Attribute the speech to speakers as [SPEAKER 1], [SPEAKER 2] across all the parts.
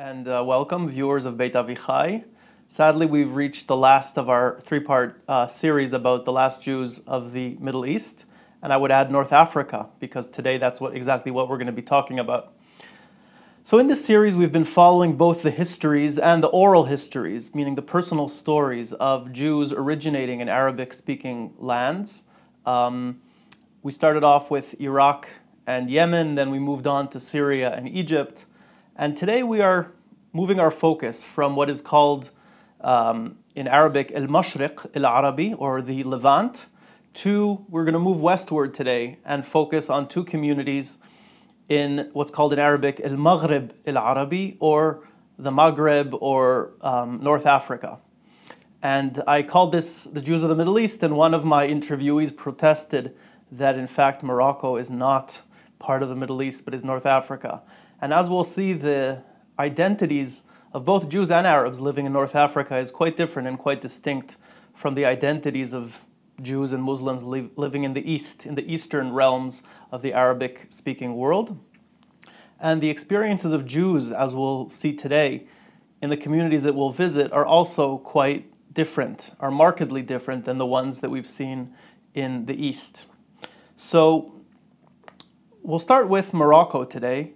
[SPEAKER 1] and welcome viewers of Beit Avichai. Sadly, we've reached the last of our three-part series about the last Jews of the Middle East, and I would add North Africa, because today that's exactly what we're going to be talking about. So in this series, we've been following both the histories and the oral histories, meaning the personal stories of Jews originating in Arabic-speaking lands. We started off with Iraq and Yemen, then we moved on to Syria and Egypt. And today we are moving our focus from what is called in Arabic al-Mashriq al-Arabi, or the Levant, we're going to move westward today and focus on two communities in what's called in Arabic al-Maghrib al-Arabi, or the Maghreb, or North Africa. And I called this the Jews of the Middle East, and one of my interviewees protested that in fact Morocco is not part of the Middle East but is North Africa. And as we'll see, the identities of both Jews and Arabs living in North Africa is quite different and quite distinct from the identities of Jews and Muslims living in the East, in the eastern realms of the Arabic-speaking world. And the experiences of Jews, as we'll see today, in the communities that we'll visit are also quite different, are markedly different than the ones that we've seen in the East. So we'll start with Morocco today.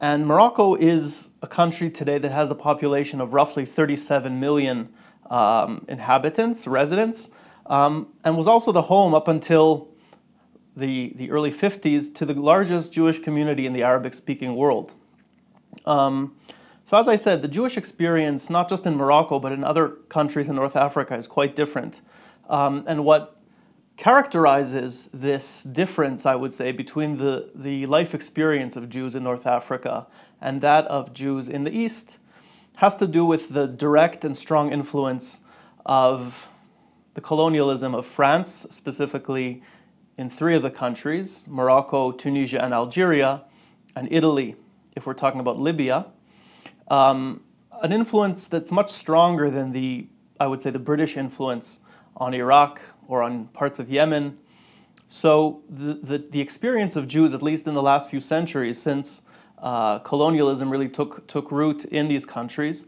[SPEAKER 1] And Morocco is a country today that has the population of roughly 37 million inhabitants, residents, and was also the home up until the early 50s to the largest Jewish community in the Arabic-speaking world. So as I said, the Jewish experience, not just in Morocco, but in other countries in North Africa, is quite different. And what characterizes this difference, I would say, between the life experience of Jews in North Africa and that of Jews in the East has to do with the direct and strong influence of the colonialism of France, specifically in three of the countries, Morocco, Tunisia, and Algeria, and Italy, if we're talking about Libya. An influence that's much stronger than I would say, the British influence on Iraq or on parts of Yemen. So the experience of Jews, at least in the last few centuries, since colonialism really took root in these countries,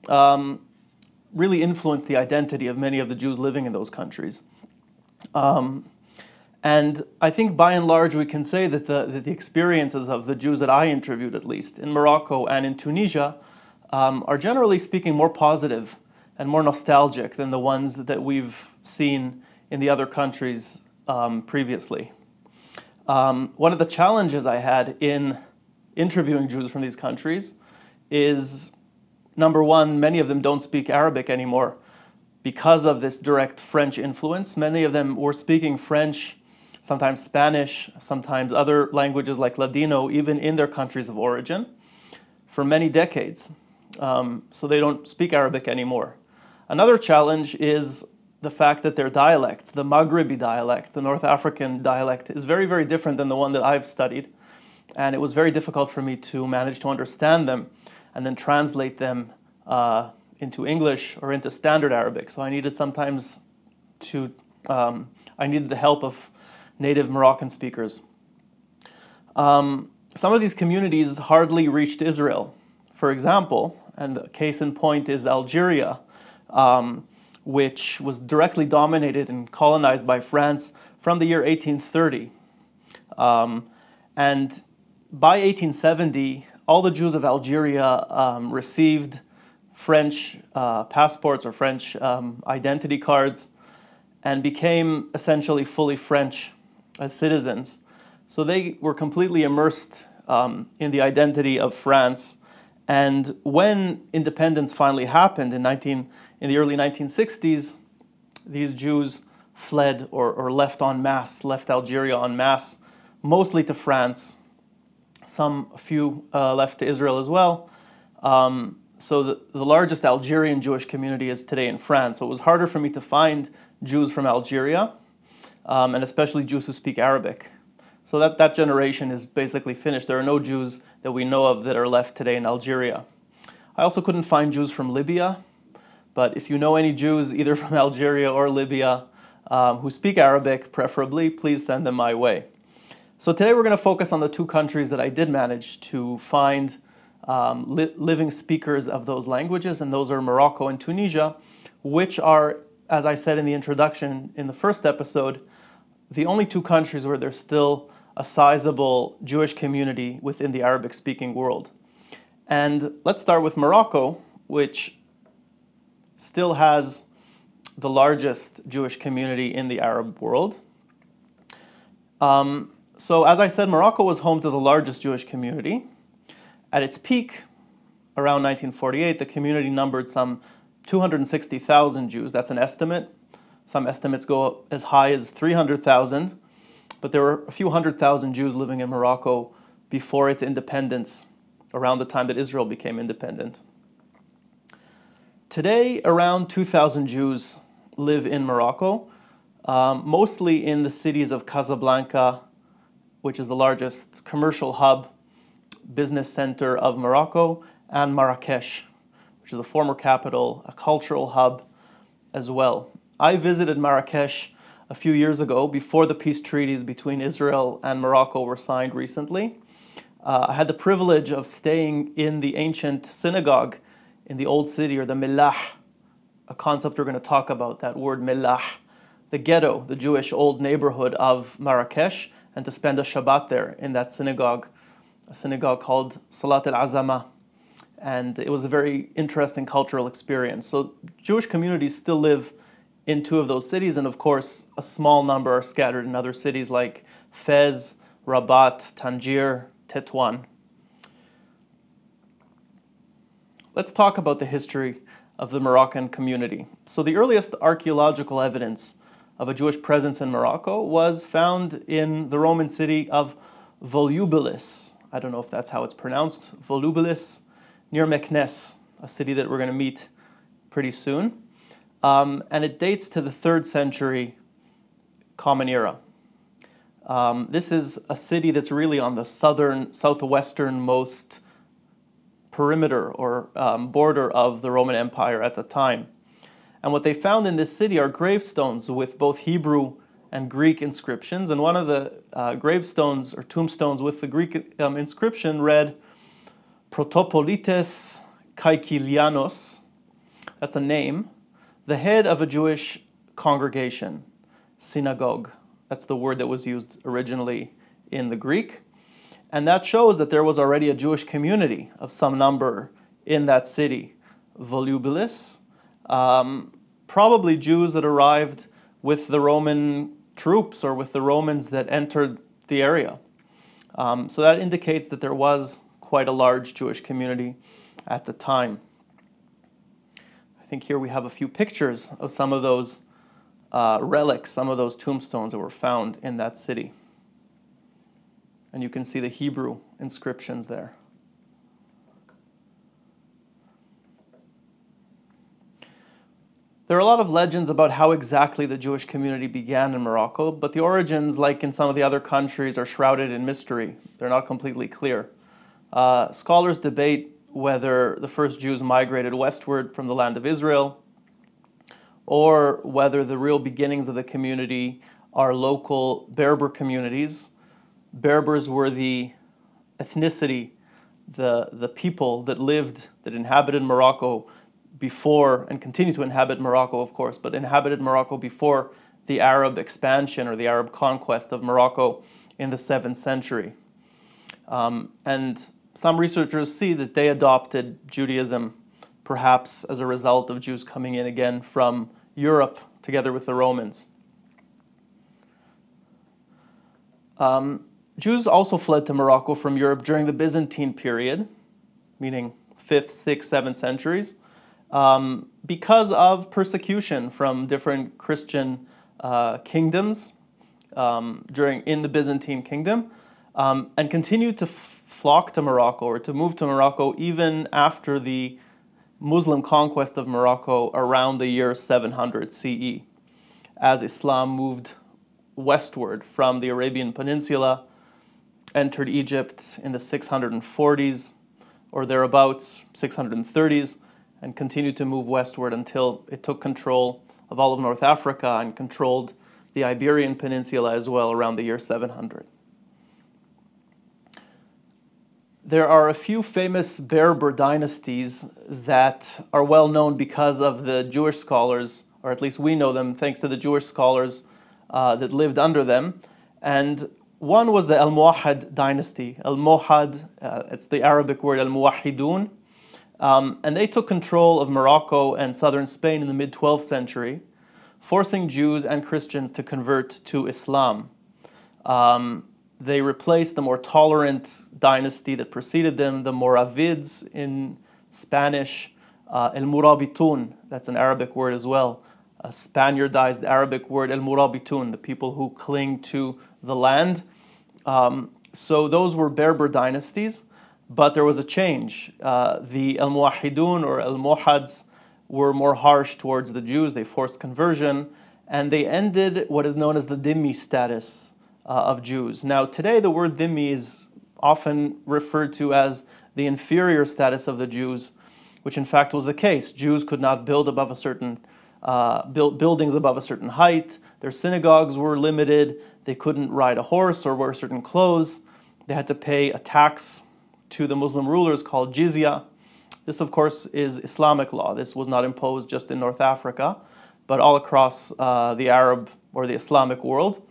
[SPEAKER 1] really influenced the identity of many of the Jews living in those countries. And I think by and large we can say that the experiences of the Jews that I interviewed, at least in Morocco and in Tunisia, are generally speaking more positive and more nostalgic than the ones that we've seen in the other countries previously. One of the challenges I had in interviewing Jews from these countries is, number one, many of them don't speak Arabic anymore because of this direct French influence. Many of them were speaking French, sometimes Spanish, sometimes other languages like Ladino, even in their countries of origin, for many decades. So they don't speak Arabic anymore. Another challenge is the fact that their dialects, the Maghrebi dialect, the North African dialect, is very, very different than the one that I've studied. And it was very difficult for me to manage to understand them and then translate them into English or into standard Arabic. So I needed sometimes I needed the help of native Moroccan speakers. Some of these communities hardly reached Israel, for example, and the case in point is Algeria, which was directly dominated and colonized by France from the year 1830. And by 1870, all the Jews of Algeria received French passports or French identity cards and became essentially fully French as citizens. So they were completely immersed in the identity of France. And when independence finally happened in the early 1960s, these Jews fled or left en masse, left Algeria en masse, mostly to France. A few left to Israel as well. So the largest Algerian Jewish community is today in France. So it was harder for me to find Jews from Algeria, and especially Jews who speak Arabic. So that generation is basically finished. There are no Jews that we know of that are left today in Algeria. I also couldn't find Jews from Libya. But if you know any Jews, either from Algeria or Libya, who speak Arabic, preferably, please send them my way. So today we're going to focus on the two countries that I did manage to find living speakers of those languages, and those are Morocco and Tunisia, which are, as I said in the introduction in the first episode, the only two countries where there's still a sizable Jewish community within the Arabic-speaking world. And let's start with Morocco, which still has the largest Jewish community in the Arab world. So as I said, Morocco was home to the largest Jewish community. At its peak, around 1948, the community numbered some 260,000 Jews. That's an estimate. Some estimates go as high as 300,000, but there were a few 100,000 Jews living in Morocco before its independence, around the time that Israel became independent. Today, around 2,000 Jews live in Morocco, mostly in the cities of Casablanca, which is the largest commercial hub, business center of Morocco, and Marrakesh, which is the former capital, a cultural hub as well. I visited Marrakesh a few years ago, before the peace treaties between Israel and Morocco were signed recently. I had the privilege of staying in the ancient synagogue in the old city, or the Millah, a concept we're going to talk about, that word Millah, the ghetto, the Jewish old neighborhood of Marrakesh, and to spend a Shabbat there in that synagogue, a synagogue called Salat al-Azama. And it was a very interesting cultural experience. So Jewish communities still live in two of those cities, and of course a small number are scattered in other cities like Fez, Rabat, Tangier, Tetuan. Let's talk about the history of the Moroccan community. So the earliest archaeological evidence of a Jewish presence in Morocco was found in the Roman city of Volubilis. I don't know if that's how it's pronounced, Volubilis, near Meknes, a city that we're going to meet pretty soon. And it dates to the 3rd century Common Era. This is a city that's really on the southwesternmost perimeter or border of the Roman Empire at the time. And what they found in this city are gravestones with both Hebrew and Greek inscriptions. And one of the gravestones or tombstones with the Greek inscription read, Protopolites Kaikilianos, that's a name, the head of a Jewish congregation, synagogue. That's the word that was used originally in the Greek. And that shows that there was already a Jewish community of some number in that city, Volubilis. Probably Jews that arrived with the Roman troops or with the Romans that entered the area. So that indicates that there was quite a large Jewish community at the time. I think here we have a few pictures of some of those relics, some of those tombstones that were found in that city. And you can see the Hebrew inscriptions there. There are a lot of legends about how exactly the Jewish community began in Morocco, but the origins, like in some of the other countries, are shrouded in mystery. They're not completely clear. Scholars debate whether the first Jews migrated westward from the land of Israel, or whether the real beginnings of the community are local Berber communities. Berbers were the ethnicity, the people that inhabited Morocco before, and continue to inhabit Morocco, of course, but inhabited Morocco before the Arab expansion or the Arab conquest of Morocco in the 7th century. And some researchers see that they adopted Judaism perhaps as a result of Jews coming in again from Europe together with the Romans. Jews also fled to Morocco from Europe during the Byzantine period, meaning 5th, 6th, 7th centuries, because of persecution from different Christian kingdoms in the Byzantine kingdom, and continued to flock to Morocco or to move to Morocco even after the Muslim conquest of Morocco around the year 700 CE, as Islam moved westward from the Arabian Peninsula, entered Egypt in the 640s or thereabouts, 630s, and continued to move westward until it took control of all of North Africa and controlled the Iberian Peninsula as well around the year 700. There are a few famous Berber dynasties that are well known because of the Jewish scholars, or at least we know them thanks to the Jewish scholars that lived under them. And one was the Almohad dynasty. Almohad, it's the Arabic word Al-Muwahhidun. And they took control of Morocco and southern Spain in the mid-12th century, forcing Jews and Christians to convert to Islam. They replaced the more tolerant dynasty that preceded them, the Moravids in Spanish, El-Murabitun, that's an Arabic word as well, a Spaniardized Arabic word, El-Murabitun, the people who cling to the land. So those were Berber dynasties, but there was a change. The Al-Muwahhidun or Al-Muhads were more harsh towards the Jews. They forced conversion, and they ended what is known as the dhimmi status of Jews. Now, today the word dhimmi is often referred to as the inferior status of the Jews, which in fact was the case. Jews could not build above a certain buildings above a certain height. Their synagogues were limited. They couldn't ride a horse or wear certain clothes. They had to pay a tax to the Muslim rulers called jizya. This, of course, is Islamic law. This was not imposed just in North Africa, but all across the Arab or the Islamic world.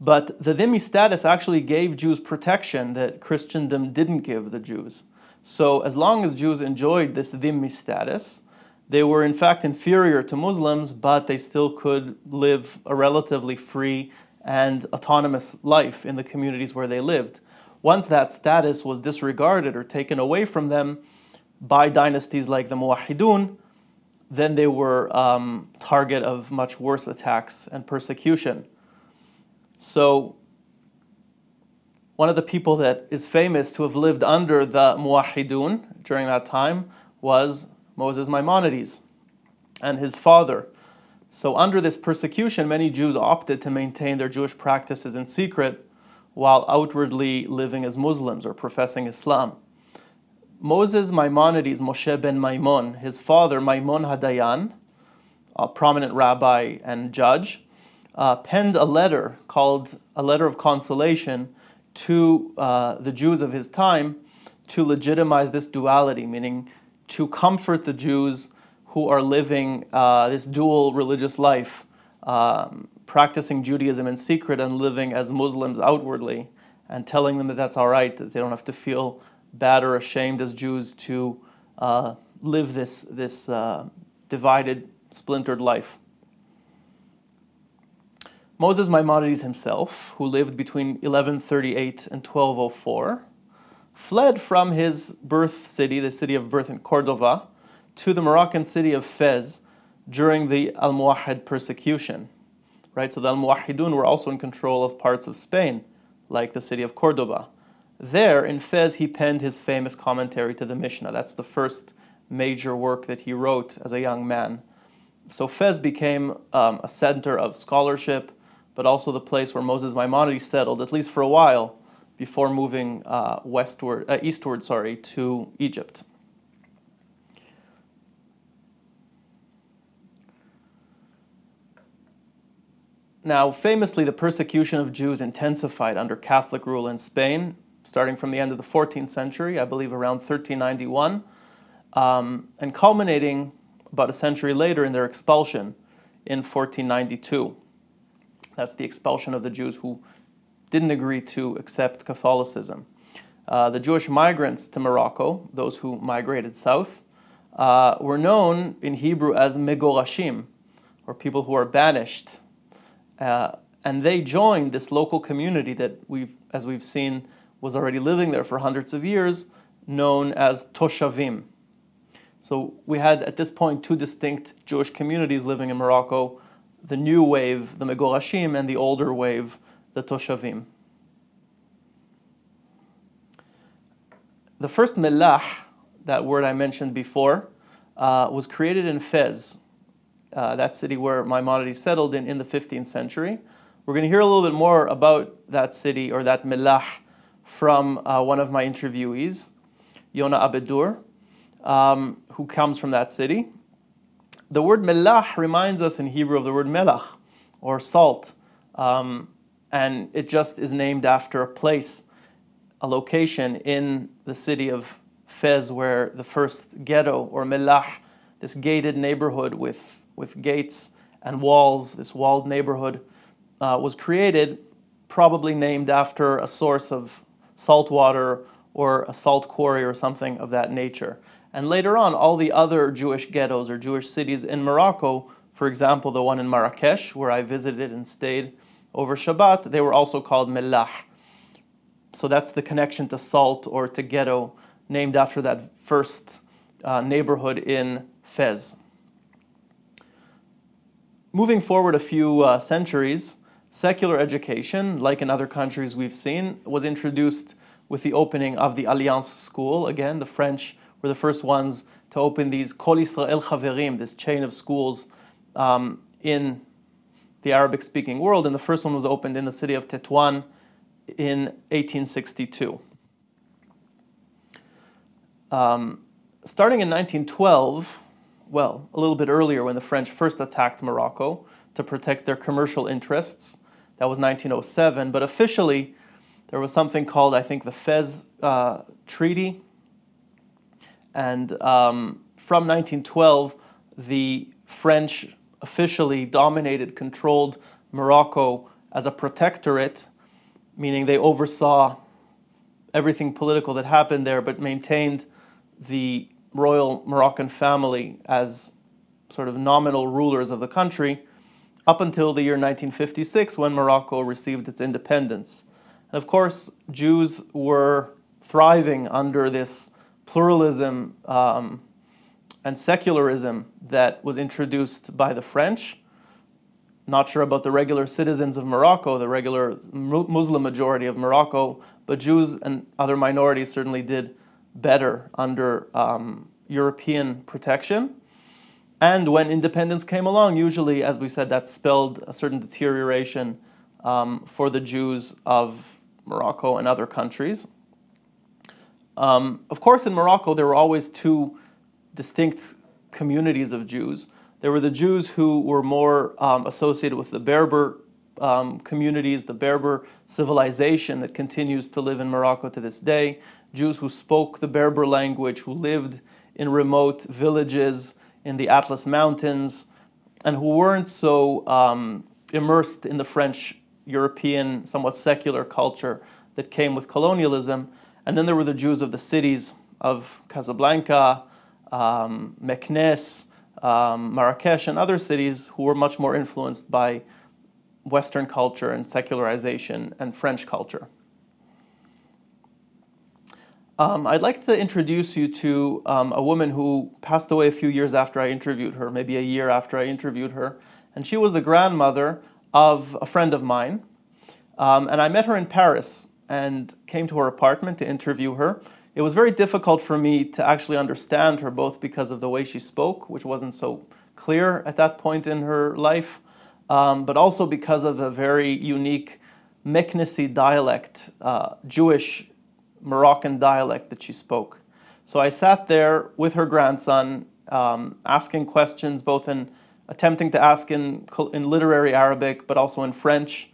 [SPEAKER 1] But the dhimmi status actually gave Jews protection that Christendom didn't give the Jews. So as long as Jews enjoyed this dhimmi status, they were in fact inferior to Muslims, but they still could live a relatively free and autonomous life in the communities where they lived. Once that status was disregarded or taken away from them by dynasties like the Muwahhidun, then they were target of much worse attacks and persecution. So one of the people that is famous to have lived under the Muwahhidun during that time was Moses Maimonides and his father. So under this persecution, many Jews opted to maintain their Jewish practices in secret while outwardly living as Muslims or professing Islam. Moses Maimonides, Moshe ben Maimon, his father Maimon Hadayan, a prominent rabbi and judge, penned a letter called a letter of consolation to the Jews of his time to legitimize this duality, meaning to comfort the Jews who are living this dual religious life, practicing Judaism in secret and living as Muslims outwardly, and telling them that that's all right, that they don't have to feel bad or ashamed as Jews to live this divided, splintered life. Moses Maimonides himself, who lived between 1138 and 1204, fled from his birth city, the city of birth in Cordova, to the Moroccan city of Fez during the Almohad persecution. Right? So the Almohadun were also in control of parts of Spain, like the city of Cordoba. There, in Fez, he penned his famous commentary to the Mishnah. That's the first major work that he wrote as a young man. So Fez became a center of scholarship, but also the place where Moses Maimonides settled, at least for a while, before moving eastward to Egypt. Now, famously, the persecution of Jews intensified under Catholic rule in Spain, starting from the end of the 14th century, I believe around 1391, and culminating about a century later in their expulsion in 1492. That's the expulsion of the Jews who didn't agree to accept Catholicism. The Jewish migrants to Morocco, those who migrated south, were known in Hebrew as Megorashim, or people who are banished. And they joined this local community that as we've seen, was already living there for hundreds of years, known as Toshavim. So we had at this point two distinct Jewish communities living in Morocco, the new wave, the Megorashim, and the older wave, the Toshavim. The first Mellah, that word I mentioned before, was created in Fez, that city where Maimonides settled in the 15th century. We're going to hear a little bit more about that city or that Mellah from one of my interviewees, Yona Abedur, who comes from that city. The word Mellah reminds us in Hebrew of the word melach, or salt, and it just is named after a place a location in the city of Fez where the first ghetto, or Mellah, this gated neighborhood with gates and walls, this walled neighborhood, was created, probably named after a source of salt water or a salt quarry or something of that nature. And later on, all the other Jewish ghettos or Jewish cities in Morocco, for example, the one in Marrakesh, where I visited and stayed over Shabbat, they were also called Mellah. So that's the connection to salt or to ghetto, named after that first neighborhood in Fez. Moving forward a few centuries, secular education, like in other countries we've seen, was introduced with the opening of the Alliance School. Again, the French were the first ones to open these Kol Yisrael Chaverim, this chain of schools in the Arabic-speaking world, and the first one was opened in the city of Tétouan in 1862. Starting in 1912, well, a little bit earlier when the French first attacked Morocco to protect their commercial interests, that was 1907, but officially there was something called, I think, the Fez Treaty, and from 1912, the French officially dominated, controlled Morocco as a protectorate, meaning they oversaw everything political that happened there, but maintained the royal Moroccan family as sort of nominal rulers of the country up until the year 1956 when Morocco received its independence. And of course, Jews were thriving under this pluralism and secularism that was introduced by the French. Not sure about the regular citizens of Morocco, the regular Muslim majority of Morocco, but Jews and other minorities certainly did better under European protection. And when independence came along, usually, as we said, that spelled a certain deterioration for the Jews of Morocco and other countries. Of course, in Morocco, there were always two distinct communities of Jews. There were the Jews who were more associated with the Berber communities, the Berber civilization that continues to live in Morocco to this day. Jews who spoke the Berber language, who lived in remote villages in the Atlas Mountains, and who weren't so immersed in the French, European, somewhat secular culture that came with colonialism. And then there were the Jews of the cities of Casablanca, Meknes, Marrakesh, and other cities who were much more influenced by Western culture and secularization and French culture. I'd like to introduce you to a woman who passed away a few years after I interviewed her, maybe a year after I interviewed her. And she was the grandmother of a friend of mine. And I met her in Paris and came to her apartment to interview her. It was very difficult for me to actually understand her, both because of the way she spoke, which wasn't so clear at that point in her life, but also because of the very unique Meknesi dialect, Jewish Moroccan dialect that she spoke. So I sat there with her grandson, asking questions, both in attempting to ask in literary Arabic, but also in French,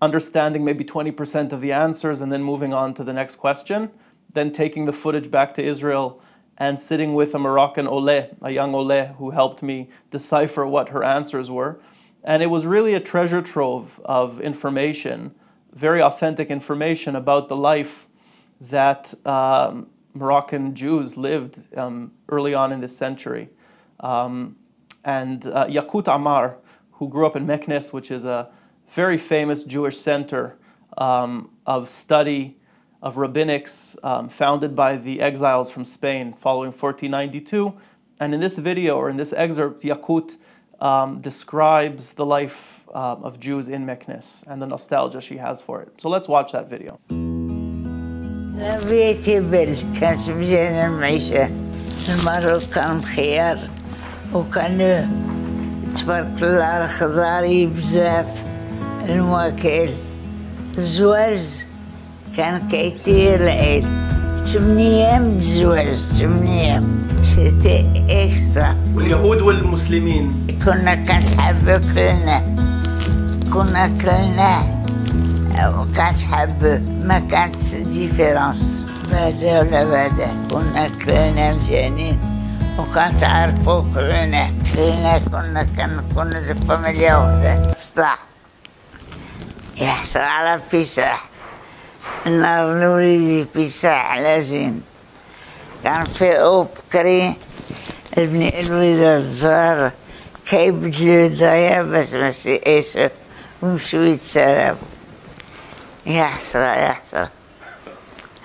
[SPEAKER 1] understanding maybe 20% of the answers and then moving on to the next question, then taking the footage back to Israel and sitting with a Moroccan Oleh, a young Oleh, who helped me decipher what her answers were. And it was really a treasure trove of information, very authentic information about the life that Moroccan Jews lived early on in this century. And Yaqut Ammar, who grew up in Meknes, which is a very famous Jewish center of study, of rabbinics, founded by the exiles from Spain following 1492. And in this video, or in this excerpt, Yaqut describes the life of Jews in Meknes and the nostalgia she has for it. So let's watch that video.
[SPEAKER 2] بيتي بل كانت مزيانة المعيشة. المرة كان خيار وكانوا تبارك الله الخضاري بزاف المواكل. الزواج كان كيطير العيد 8 أيام الزواج 8 أيام سيتي إكسترا.
[SPEAKER 1] واليهود والمسلمين
[SPEAKER 2] كنا كنسحبو كلنا كنا كلنا كانت حبة ما كانت ديفيرانس بعدا ولا بعدا كنا كلنا مزيانين وكانت عارفو كلنا كنا دي فاميليا وحدة فصلاح يحصل على فساح النهار الوليدي فساح على زين كان في بكري الوليدة الصغار كيبدلو دايا بس ماشي ايسو ويمشيو يتسالو يحصل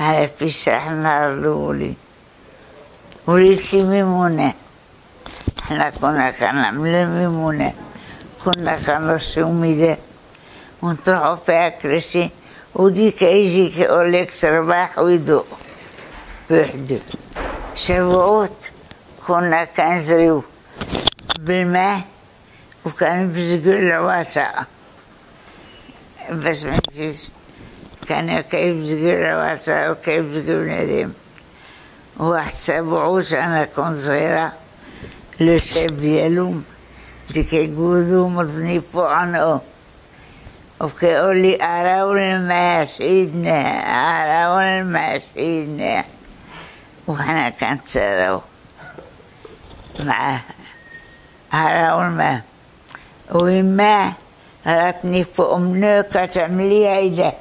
[SPEAKER 2] على فساح النهار الأولي وليت لي ميمونة حنا كنا كنعمل الميمونة كنا كنرصيو ميدان ونطرحو فيها كرسي وديك يجي كيقولك ترباح ويدوق بوحدو شبعوت كنا كنزريو بالماء وكنبزقو العواتا بس ما نجيش كانوا كيبزقو العواتا وكيبزقو بنادم واحد سبعوت أنا كنت صغيرة لو شيف ديالهم اللي كيقودو مرضني فوق عنقو وكيقول لي أراون الماء سيدنا أراون الماء سيدنا وحنا كنتساراو معاه أراون الماء ويما راتني فوق منو كتعملي هيدا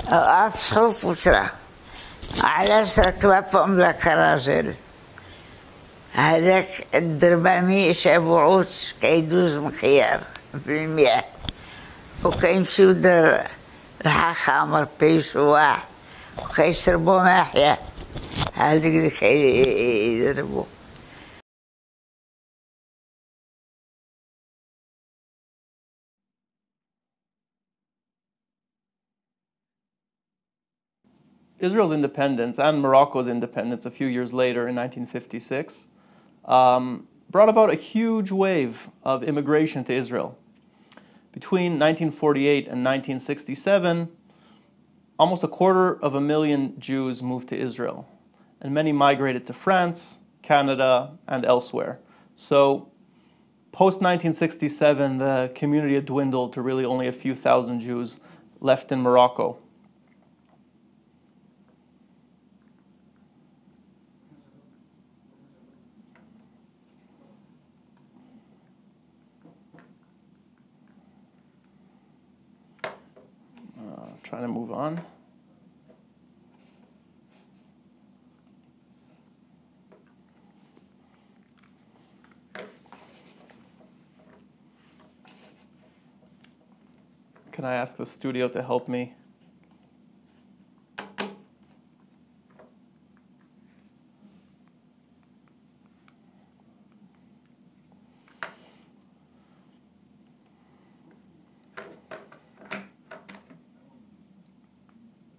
[SPEAKER 2] أصحو فترة علاش راكبة فوق ذاك الراجل هذاك الدربامي شابوعوت كيدوز مخيار في المياه وكيمشيو دار الحخامر بيشواح وكيشربو محيا هذيك اللي كيدربو
[SPEAKER 1] Israel's independence and Morocco's independence a few years later in 1956 brought about a huge wave of immigration to Israel. Between 1948 and 1967, almost 250,000 Jews moved to Israel, and many migrated to France, Canada, and elsewhere. So post-1967, the community had dwindled to really only a few thousand Jews left in Morocco. Trying to move on. Can I ask the studio to help me?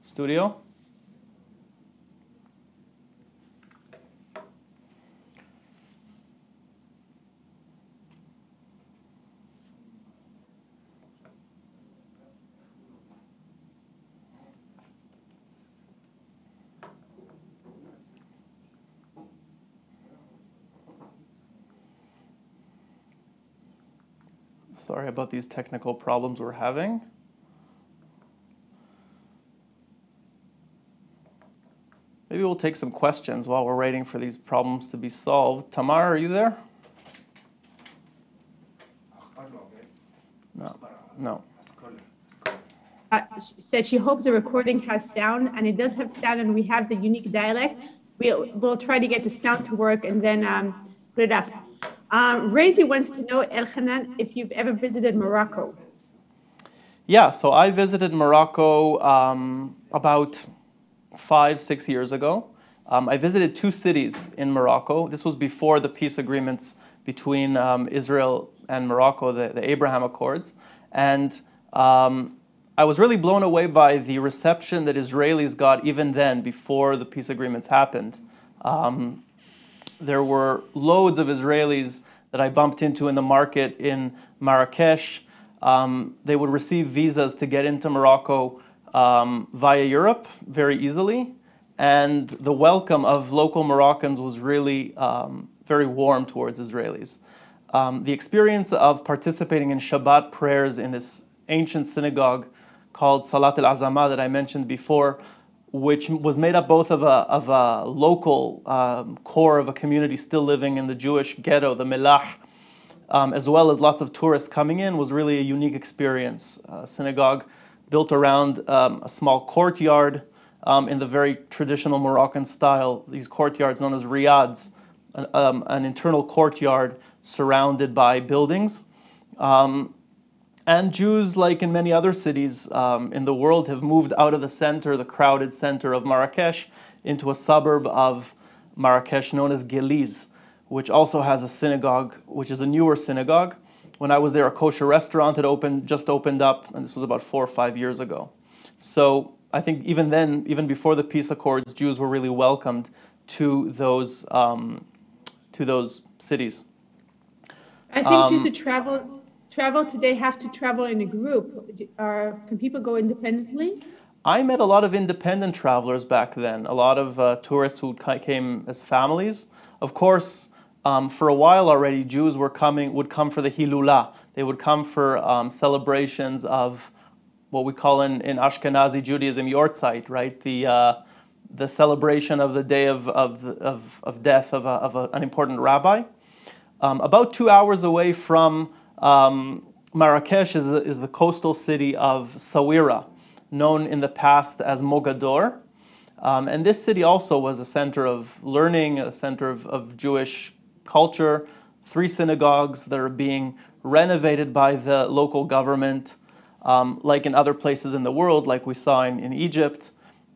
[SPEAKER 1] Studio? Sorry about these technical problems we're having. Maybe we'll take some questions while we're waiting for these problems to be solved. Tamar, are you there? No.
[SPEAKER 3] She said she hopes the recording has sound, and it does have sound, and we have the unique dialect. We'll try to get the sound to work and then put it up. Razi wants to know, Elchanan, if you've ever visited Morocco.
[SPEAKER 1] Yeah, so I visited Morocco about 5-6 years ago. I visited 2 cities in Morocco. This was before the peace agreements between Israel and Morocco, the Abraham Accords. And I was really blown away by the reception that Israelis got even then, before the peace agreements happened. There were loads of Israelis that I bumped into in the market in Marrakesh. They would receive visas to get into Morocco via Europe very easily, and the welcome of local Moroccans was really very warm towards Israelis. The experience of participating in Shabbat prayers in this ancient synagogue called Salat al-Azama that I mentioned before, which was made up both of a local core of a community still living in the Jewish ghetto, the Melah, as well as lots of tourists coming in, was really a unique experience. A synagogue built around a small courtyard in the very traditional Moroccan style. These courtyards known as riads, an internal courtyard surrounded by buildings. And Jews, like in many other cities in the world, have moved out of the center, the crowded center of Marrakesh, into a suburb of Marrakesh known as Guéliz, which also has a synagogue, which is a newer synagogue. When I was there, a kosher restaurant had just opened up, and this was about 4 or 5 years ago. So I think even then, even before the peace accords, Jews were really welcomed to those cities.
[SPEAKER 3] I think due to travel today have to travel in a group. Can people go independently?
[SPEAKER 1] I met a lot of independent travelers back then, a lot of tourists who came as families. Of course, for a while already, Jews would come for the Hilula. They would come for celebrations of what we call in Ashkenazi Judaism, Yortzeit, right? The celebration of the day of death of an important rabbi. About 2 hours away from Marrakesh is the coastal city of Sawira, known in the past as Mogador. And this city also was a center of learning, a center of Jewish culture. 3 synagogues that are being renovated by the local government, like in other places in the world, like we saw in Egypt.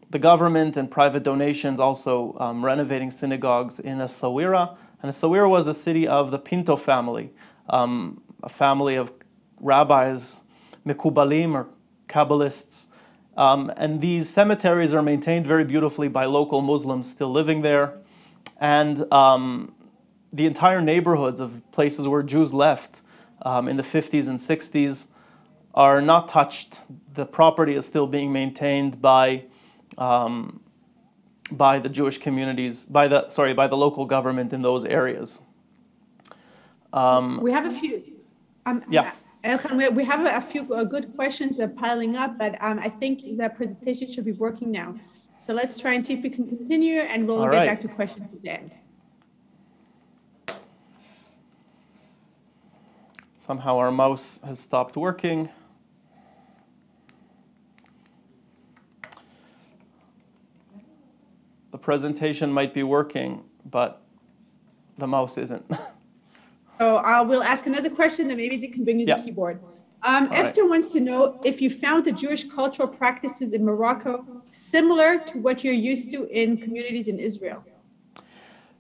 [SPEAKER 1] The government and private donations also renovating synagogues in Essaouira. And Essaouira was the city of the Pinto family, a family of rabbis, Mekubalim or Kabbalists. And these cemeteries are maintained very beautifully by local Muslims still living there. And the entire neighborhoods of places where Jews left in the 50s and 60s are not touched. The property is still being maintained by the Jewish communities, by the local government in those areas.
[SPEAKER 3] We have a few. Elkan, we have a few good questions piling up, but I think the presentation should be working now. So let's try and see if we can continue, and we'll get back to questions at the end.
[SPEAKER 1] Somehow our mouse has stopped working. The presentation might be working, but the mouse isn't.
[SPEAKER 3] So we'll ask another question, and maybe they can bring you the keyboard. Esther wants to know if you found the Jewish cultural practices in Morocco similar to what you're used to in communities in Israel.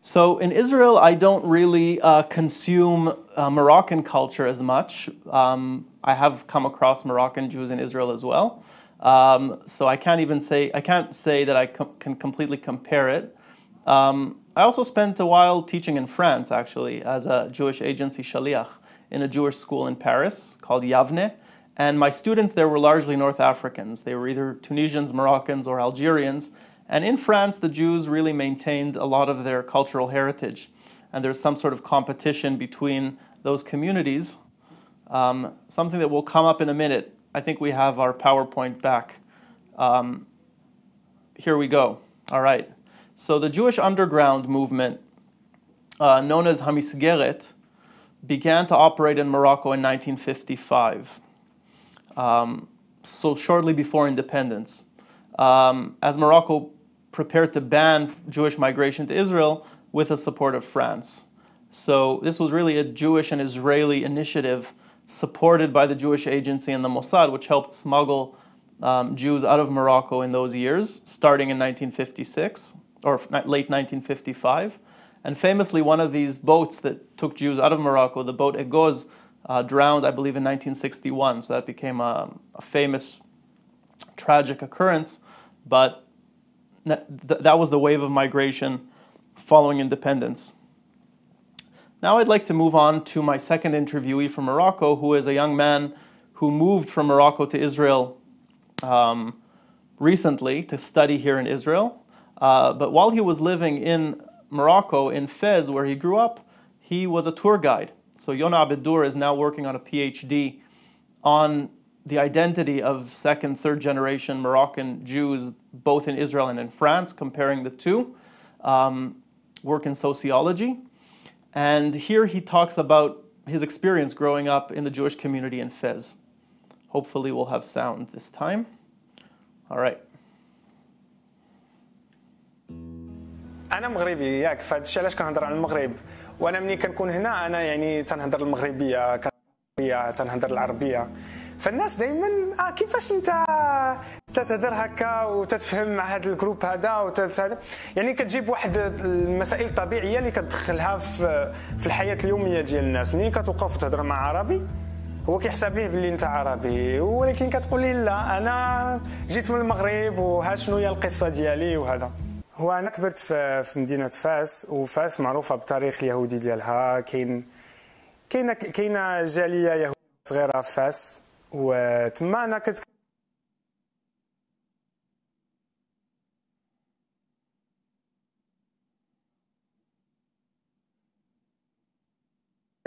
[SPEAKER 1] So in Israel, I don't really consume Moroccan culture as much. I have come across Moroccan Jews in Israel as well. So I can't say that I can completely compare it. I also spent a while teaching in France, actually, as a Jewish agency shaliach in a Jewish school in Paris called Yavne. And my students there were largely North Africans. They were either Tunisians, Moroccans, or Algerians. And in France, the Jews really maintained a lot of their cultural heritage. And there's some sort of competition between those communities, something that will come up in a minute. I think we have our PowerPoint back. Here we go. All right. So the Jewish underground movement, known as Hamisgeret, began to operate in Morocco in 1955, so shortly before independence. As Morocco prepared to ban Jewish migration to Israel with the support of France. So this was really a Jewish and Israeli initiative supported by the Jewish Agency and the Mossad, which helped smuggle Jews out of Morocco in those years, starting in 1956 or late 1955. And famously, one of these boats that took Jews out of Morocco, the boat Egoz, drowned, I believe, in 1961. So that became a famous, tragic occurrence. But that was the wave of migration following independence. Now I'd like to move on to my second interviewee from Morocco, who is a young man who moved from Morocco to Israel recently to study here in Israel. But while he was living in Morocco, in Fez, where he grew up, he was a tour guide. So Yona Abeddour is now working on a PhD on the identity of second, third generation Moroccan Jews, both in Israel and in France, comparing the two, work in sociology. And here he talks about his experience growing up in the Jewish community in Fez. Hopefully we'll have sound this time. All right.
[SPEAKER 4] أنا مغربي ياك، فهاد الشيء علاش كنهضر على المغرب، وأنا ملي كنكون هنا أنا يعني تنهضر المغربية، تنهضر العربية، فالناس دائما كيفاش أنت تتهضر هكا وتتفهم مع هذا الجروب هذا يعني كتجيب واحد المسائل الطبيعية اللي كتدخلها في الحياة اليومية ديال الناس. ملي كتوقف وتهضر مع عربي هو كيحسب ليه باللي انت عربي، ولكن كتقول لي لا انا جيت من المغرب وها شنو هي القصه ديالي وهذا. هو انا كبرت في مدينه فاس، وفاس معروفه بالتاريخ اليهودي ديالها. كاينه جاليه يهوديه صغيره في فاس، وتما انا كنت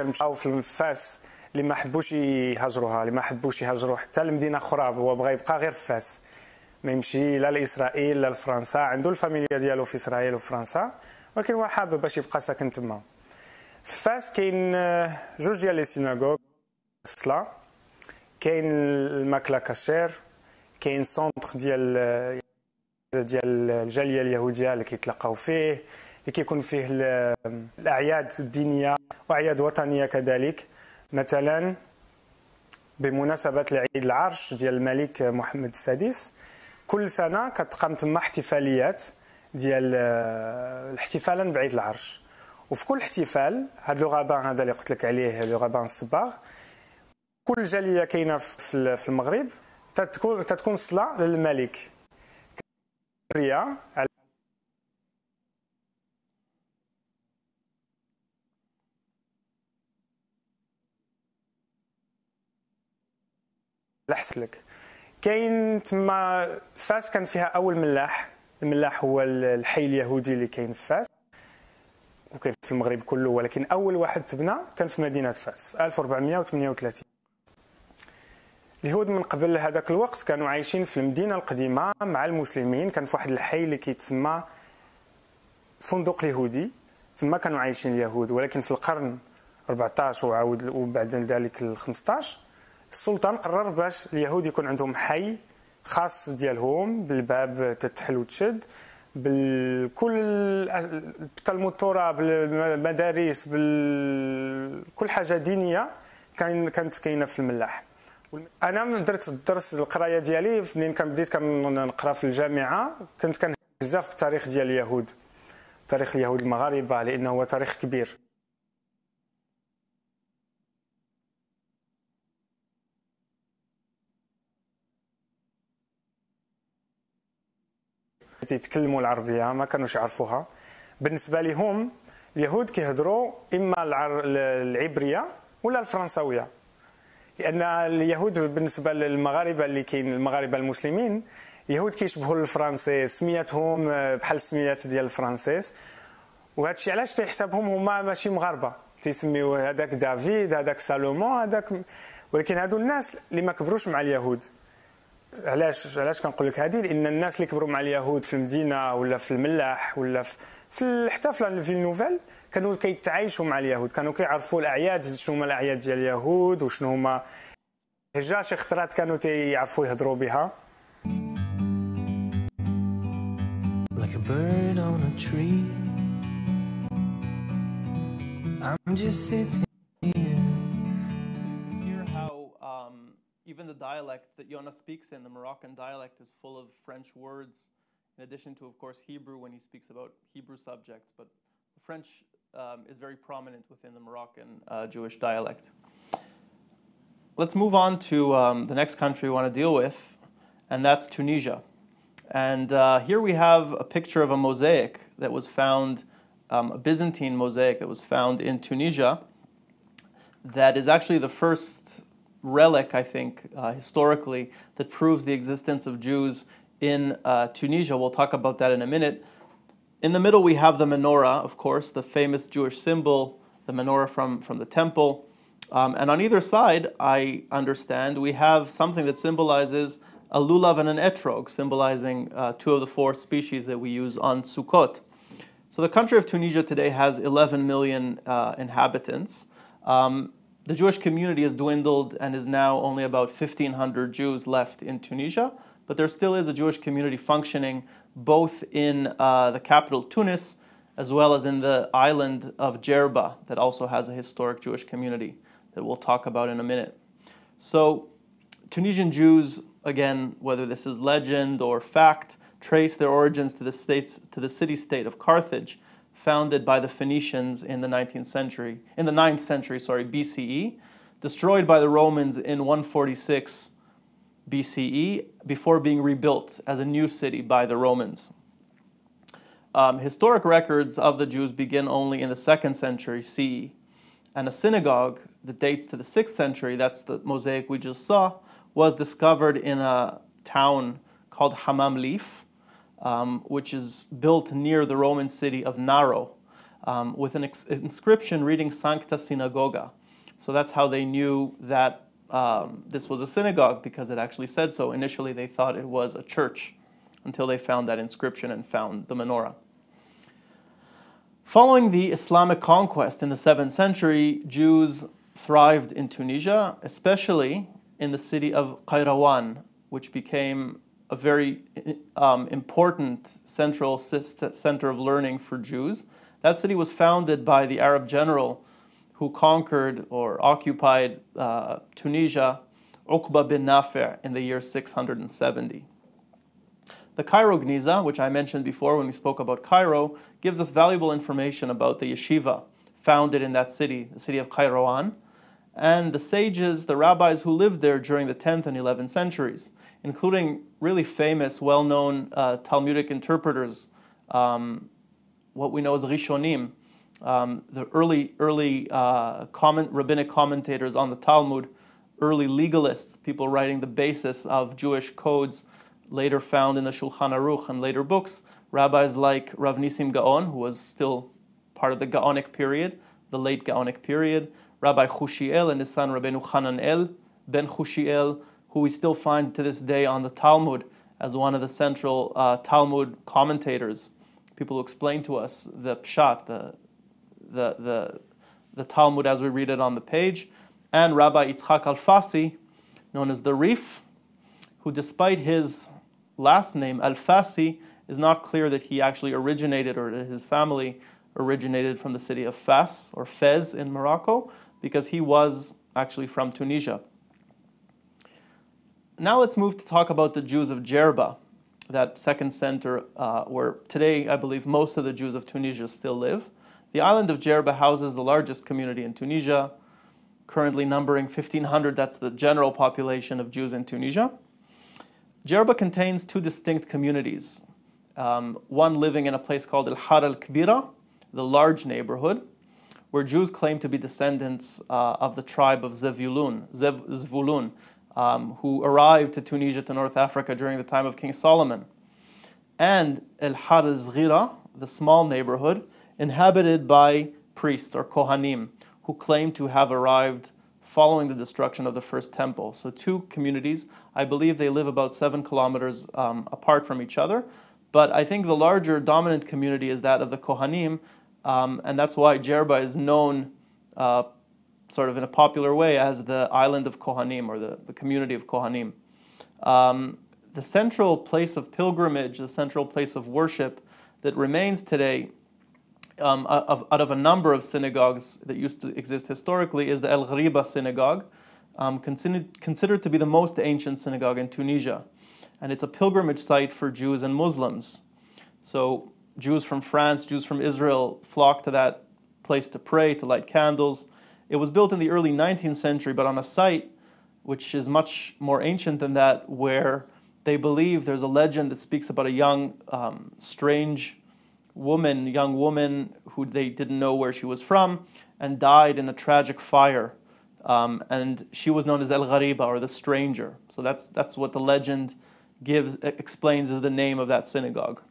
[SPEAKER 4] كنمشاو في فاس اللي ما حبوش يهاجروها، اللي ما حبوش يهاجروا حتى لمدينه اخرى، هو بغى يبقى غير في فاس، ما يمشي لا لاسرائيل لا لفرنسا. عنده الفاميليا ديالو في اسرائيل وفرنسا، ولكن هو حابب باش يبقى ساكن تما. في فاس كاين جوج ديال لي سيناغوغ الصلاه، كاين الماكله كاشير، كاين سونتر ديال الجاليه اليهوديه اللي كيتلاقاو فيه، اللي كيكون فيه الاعياد الدينيه واعياد وطنيه كذلك. مثلا بمناسبه العيد العرش ديال الملك محمد السادس، كل سنه كتقام تما احتفاليات ديال الاحتفالا بعيد العرش. وفي كل احتفال هذا لو غابان هذا اللي قلت لك عليه لو غابان الصباغ، كل جاليه كاينه في المغرب تتكون صلاه للملك على لحسن لك. كاين تما فاس كان فيها اول ملاح. الملاح هو الحي اليهودي اللي كاين في فاس وكاين في المغرب كله، ولكن اول واحد تبنى كان في مدينه فاس في 1438. اليهود من قبل هذاك الوقت كانوا عايشين في المدينه القديمه مع المسلمين. كان في واحد الحي اللي كيتسمى فندق اليهودي، تما كانوا عايشين اليهود. ولكن في القرن 14 وبعد ذلك ال 15 السلطان قرر باش اليهود يكون عندهم حي خاص ديالهم، بالباب تتحل وتشد، بالكل بالتلمود التوراه، بالمدارس، بكل حاجه دينيه كانت كاينه في الملاح. انا درت الدرس القرايه ديالي منين بديت كنقرا في الجامعه، كنت كنهتم بزاف بالتاريخ ديال اليهود، تاريخ اليهود المغاربه، لانه هو تاريخ كبير. يتكلموا العربيه ما كانوش يعرفوها. بالنسبه لهم اليهود كيهضروا اما العبريه ولا الفرنساويه، لان اليهود بالنسبه للمغاربه اللي كاين المغاربه المسلمين، اليهود كيشبهوا الفرنسيس، سميتهم بحال السميات ديال الفرنسيس، وهذا الشيء علاش تيحسبهم هما ماشي مغاربه، تيسميو هذاك دافيد، هذاك سالومون، هذاك. ولكن هادو الناس اللي ما كبروش مع اليهود. علاش كنقول لك هذه؟ لان الناس اللي كبروا مع اليهود في المدينه ولا في الملاح ولا حتى في الفيل نوفيل كانوا كيتعايشوا مع اليهود، كانوا كيعرفوا الاعياد، شنو هما الاعياد ديال اليهود وشنو هما هجا شي خطرات كانوا تيعرفوا يهضروا بها. Like a bird on a tree, I'm just sitting here.
[SPEAKER 1] Hear how even the dialect that Yona speaks in, the Moroccan dialect, is full of French words, in addition to, of course, Hebrew when he speaks about Hebrew subjects. But the French is very prominent within the Moroccan Jewish dialect. Let's move on to the next country we want to deal with, and that's Tunisia. And here we have a picture of a mosaic that was found, a Byzantine mosaic that was found in Tunisia, that is actually the first relic, I think, historically, that proves the existence of Jews in Tunisia. We'll talk about that in a minute. In the middle, we have the menorah, of course, the famous Jewish symbol, the menorah from the temple. And on either side, I understand, we have something that symbolizes a lulav and an etrog, symbolizing two of the four species that we use on Sukkot. So the country of Tunisia today has 11 million inhabitants. The Jewish community has dwindled and is now only about 1,500 Jews left in Tunisia, but there still is a Jewish community functioning both in the capital Tunis as well as in the island of Djerba that also has a historic Jewish community that we'll talk about in a minute. So Tunisian Jews, again, whether this is legend or fact, trace their origins to the city-state of Carthage, founded by the Phoenicians in the 9th century BCE, destroyed by the Romans in 146 BCE before being rebuilt as a new city by the Romans. Historic records of the Jews begin only in the 2nd century CE, and a synagogue that dates to the 6th century, that's the mosaic we just saw, was discovered in a town called Hammam Lif, which is built near the Roman city of Naro, with an inscription reading Sancta Synagoga. So that's how they knew that this was a synagogue, because it actually said so. Initially they thought it was a church until they found that inscription and found the menorah. Following the Islamic conquest in the 7th century, Jews thrived in Tunisia, especially in the city of Qayrawan, which became a very important central center of learning for Jews. That city was founded by the Arab general who conquered or occupied Tunisia, Uqba bin Nafi', in the year 670. The Cairo Gniza, which I mentioned before when we spoke about Cairo, gives us valuable information about the yeshiva founded in that city, the city of Qayrawan, and the sages, the rabbis who lived there during the 10th and 11th centuries, including really famous, well-known Talmudic interpreters, what we know as Rishonim, the early rabbinic commentators on the Talmud, early legalists, people writing the basis of Jewish codes, later found in the Shulchan Aruch and later books, rabbis like Rav Nissim Gaon, who was still part of the Gaonic period, the late Gaonic period, Rabbi Chushiel and his son Rabbeinu Hananel ben Chushiel, who we still find to this day on the Talmud as one of the central Talmud commentators, people who explain to us the Pshat, the Talmud as we read it on the page, and Rabbi Yitzchak Alfasi, known as the Rif, who despite his last name, Alfasi, is not clear that he actually originated or that his family originated from the city of Fas or Fez in Morocco, because he was actually from Tunisia. Now let's move to talk about the Jews of Djerba, that second center where today I believe most of the Jews of Tunisia still live. The island of Djerba houses the largest community in Tunisia, currently numbering 1,500, that's the general population of Jews in Tunisia. Djerba contains two distinct communities, one living in a place called El-Har al-Kbira, the large neighborhood, where Jews claim to be descendants of the tribe of Zvulun, who arrived to Tunisia, to North Africa during the time of King Solomon. And El-Har al-Zghira, the small neighborhood, inhabited by priests or Kohanim, who claim to have arrived following the destruction of the first temple. So two communities. I believe they live about 7 kilometers apart from each other. But I think the larger dominant community is that of the Kohanim, and that's why Djerba is known sort of in a popular way as the island of Kohanim, or the community of Kohanim. The central place of pilgrimage, the central place of worship that remains today out of a number of synagogues that used to exist historically is the El Ghriba synagogue, considered to be the most ancient synagogue in Tunisia. And it's a pilgrimage site for Jews and Muslims. So Jews from France, Jews from Israel flock to that place to pray, to light candles. It was built in the early 19th century, but on a site which is much more ancient than that, where they believe there's a legend that speaks about a young, strange young woman who they didn't know where she was from, and died in a tragic fire. And she was known as El Ghariba, or the stranger. So that's what the legend explains as the name of that synagogue.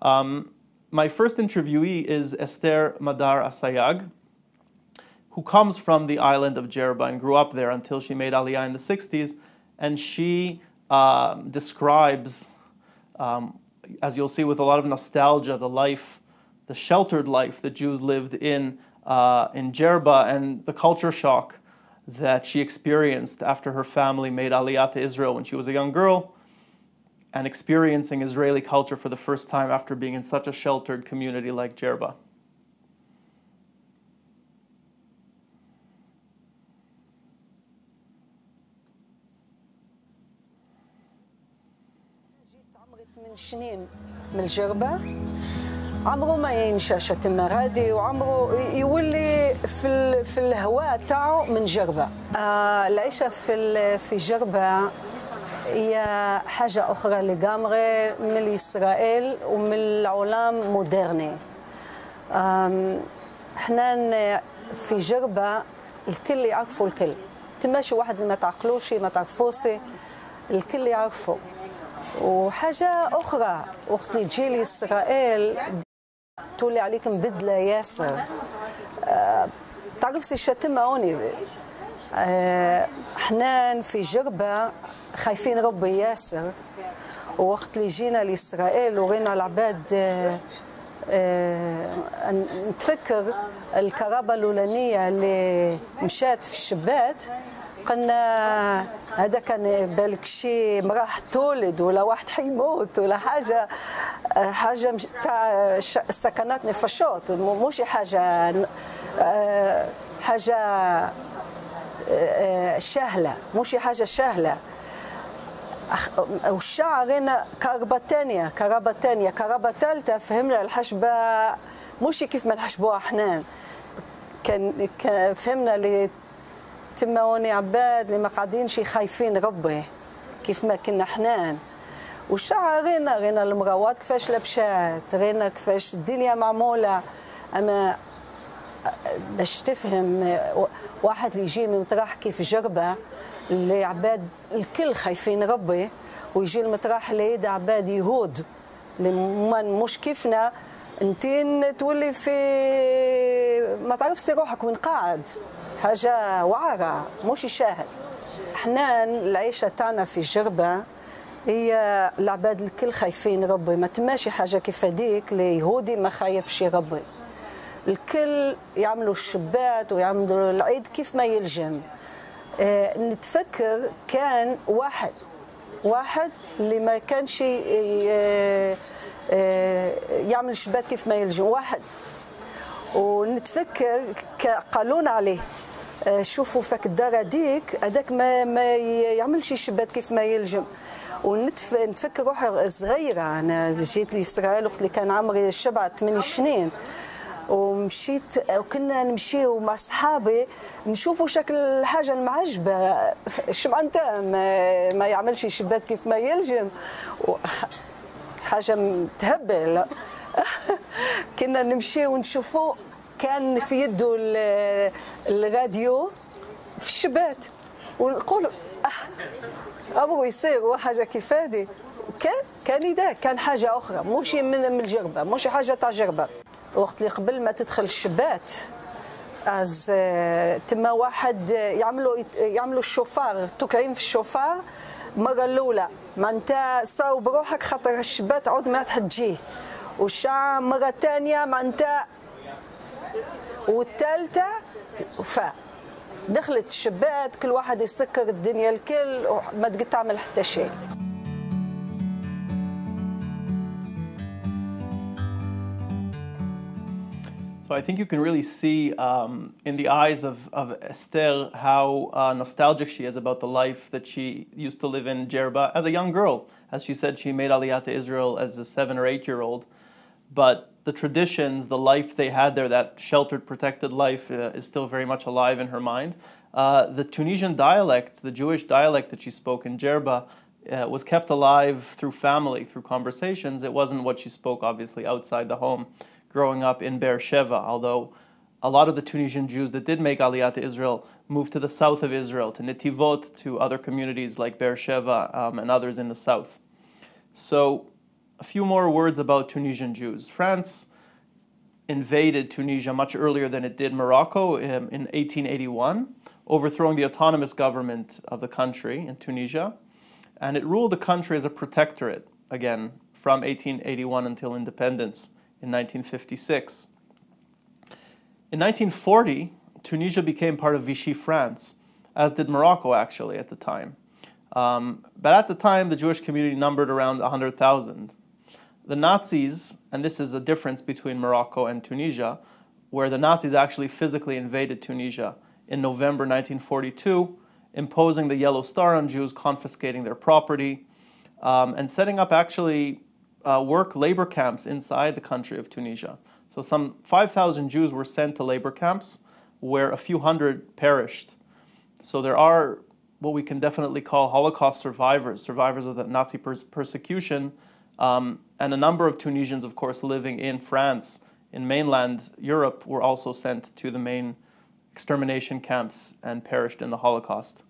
[SPEAKER 1] My first interviewee is Esther Madar Asayag, who comes from the island of Jerba and grew up there until she made Aliyah in the 60s. And she describes, as you'll see with a lot of nostalgia, the sheltered life that Jews lived in Jerba, and the culture shock that she experienced after her family made Aliyah to Israel when she was a young girl, and experiencing Israeli culture for the first time after being in such a sheltered community like Jerba.
[SPEAKER 5] من سنين من الجربة عمره ما ينشا شتم غادي وعمره يولي في الهواء تاعو من جربة. العيشة في جربة هي حاجة أخرى لغامغي من إسرائيل ومن العالم مودرني. احنا في جربة الكل يعرفوا الكل، تماشي واحد ما تعقلوش ما تعرفوسي الكل يعرفوا. وحاجة أخرى وقت اللي تجي لإسرائيل تولي عليك مبدلة ياسر. تعرف سي الشتمة هوني احنا في جربة خايفين ربي ياسر، ووقت اللي جينا لإسرائيل ورينا العباد نتفكر الكرابة الأولانية اللي مشات في الشبات، قلنا هذا كان بالك شي مراه تولد ولا واحد حيموت ولا حاجه تاع سكنات نفشات، مش حاجه سهله، مش حاجه سهله. والشعر هنا كربة تانية كربة ثالثة، فهمنا الحشبة مش كيف ما نحشبوها احنا، كان فهمنا اللي تماوني عباد اللي ما قاعدين شي خايفين ربي كيف ما كنا حنان. والشعر غينا المراوات كيفاش لبشات، غينا كيفاش الدنيا معمولة. أما باش تفهم واحد اللي يجي من مطرح كيف جربة اللي عباد الكل خايفين ربي، ويجي المطرح اللي يدا عباد يهود اللي مش كيفنا، انتين تولي في ما تعرفش روحك وين قاعد، حاجة وعرة مش شاهد. احنا العيشة تاعنا في جربة هي العباد الكل خايفين ربي، ما تماشي حاجة كيف هذيك ليهودي ما خايفش ربي. الكل يعملوا الشبات ويعملوا العيد كيف ما يلجم. نتفكر كان واحد اللي ما كانش يعمل الشبات كيف ما يلجم، واحد. ونتفكر قالون عليه شوفوا فك الدار هذيك هذاك ما يعملش شبات كيف ما يلجم. ونتفكر روحي صغيره، انا جيت لاسرائيل وقت اللي كان عمري 7-8 سنين، ومشيت وكنا نمشيو مع صحابي نشوفوا شكل الحاجه المعجبه، اش معناتها ما يعملش شبات كيف ما يلجم، حاجه متهبل. كنا نمشيو ونشوفوا كان في يده الراديو في الشبات، ونقولوا أبغوا يصيروا حاجة كيف هذه. كان يدا كان حاجة أخرى مش من الجربة، مش حاجة تاع جربة. وقت اللي قبل ما تدخل الشبات از تما واحد يعملوا الشوفار، توكعين في الشوفار المرة الأولى معناتها صاو بروحك خاطر الشبات عود ما تجيه، والشعر مرة ثانية معناتها، والثالثة دخلت الشبات كل واحد يسكر الدنيا الكل وما تقدر تعمل حتى شيء.
[SPEAKER 1] So I think you can really see in the eyes of Esther how nostalgic she is about the life that she used to live in Jerba as a young girl. As she said, she made Aliyah to Israel as a 7 or 8-year-old. But the traditions, the life they had there, that sheltered, protected life is still very much alive in her mind. The Tunisian dialect, the Jewish dialect that she spoke in Jerba, was kept alive through family, through conversations. It wasn't what she spoke, obviously, outside the home, growing up in Beersheba, although a lot of the Tunisian Jews that did make Aliyah to Israel moved to the south of Israel, to Netivot, to other communities like Beersheba and others in the south. So a few more words about Tunisian Jews. France invaded Tunisia much earlier than it did Morocco in 1881, overthrowing the autonomous government of the country in Tunisia. And it ruled the country as a protectorate, again, from 1881 until independence in 1956. In 1940, Tunisia became part of Vichy France, as did Morocco actually at the time. But at the time, the Jewish community numbered around 100,000. The Nazis, and this is a difference between Morocco and Tunisia, where the Nazis actually physically invaded Tunisia in November 1942, imposing the Yellow Star on Jews, confiscating their property, and setting up actually labor camps inside the country of Tunisia. So some 5,000 Jews were sent to labor camps where a few hundred perished. So there are what we can definitely call Holocaust survivors of the Nazi persecution, and a number of Tunisians, of course, living in France, in mainland Europe, were also sent to the main extermination camps and perished in the Holocaust.